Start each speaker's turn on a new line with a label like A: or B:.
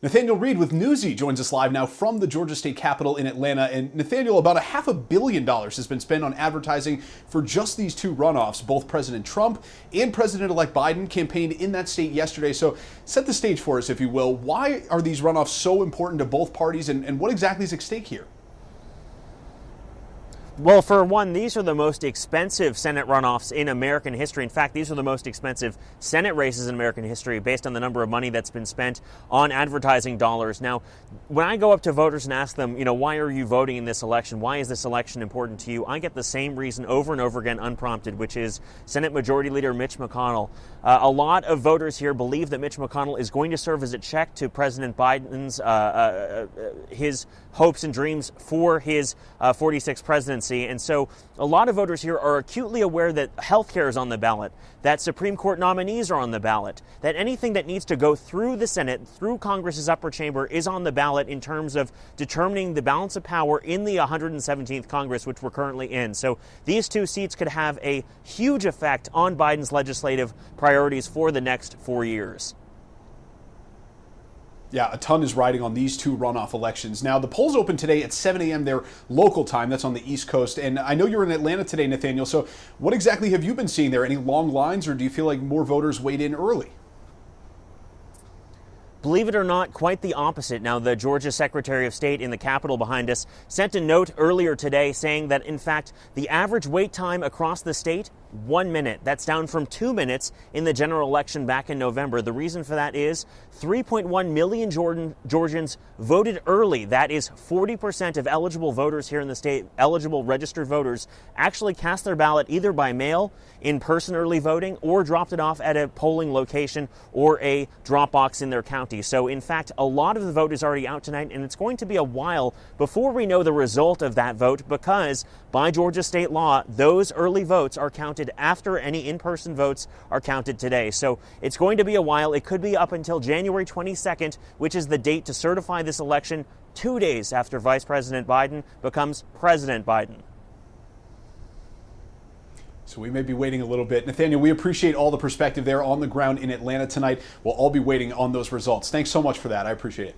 A: Nathaniel Reed with Newsy joins us live now from the Georgia State Capitol in Atlanta. And Nathaniel, about $500 million has been spent on advertising for just these two runoffs. Both President Trump and President-elect Biden campaigned in that state yesterday. So set the stage for us, if you will. Why are these runoffs so important to both parties, and what exactly is at stake here?
B: Well, for one, these are the most expensive Senate runoffs in American history. In fact, these are the most expensive Senate races in American history based on the number of money that's been spent on advertising dollars. Now, when I go up to voters and ask them, why are you voting in this election? Why is this election important to you? I get the same reason over and over again unprompted, which is Senate Majority Leader Mitch McConnell. A lot of voters here believe that Mitch McConnell is going to serve as a check to President Biden's his hopes and dreams for his 46th presidency. And so a lot of voters here are acutely aware that health care is on the ballot, that Supreme Court nominees are on the ballot, that anything that needs to go through the Senate, through Congress's upper chamber, is on the ballot in terms of determining the balance of power in the 117th Congress, which we're currently in. So these two seats could have a huge effect on Biden's legislative priorities for the next 4 years.
A: Yeah, a ton is riding on these two runoff elections. Now, the polls open today at 7 a.m. their local time. That's on the East Coast. And I know you're in Atlanta today, Nathaniel. So what exactly have you been seeing there? Any long lines, or do you feel like more voters weighed in early?
B: Believe it or not, quite the opposite. Now, the Georgia Secretary of State in the Capitol behind us sent a note earlier today saying that, in fact, the average wait time across the state, 1 minute. That's down from 2 minutes in the general election back in November. The reason for that is 3.1 million Georgians voted early. That is 40% of eligible voters here in the state, eligible registered voters, actually cast their ballot either by mail, in-person early voting, or dropped it off at a polling location or a drop box in their county. So, in fact, a lot of the vote is already out tonight, and it's going to be a while before we know the result of that vote because, by Georgia state law, those early votes are counted after any in-person votes are counted today. So it's going to be a while. It could be up until January 22nd, which is the date to certify this election, 2 days after Vice President Biden becomes President Biden.
A: So we may be waiting a little bit. Nathaniel, we appreciate all the perspective there on the ground in Atlanta tonight. We'll all be waiting on those results. Thanks so much for that. I appreciate it.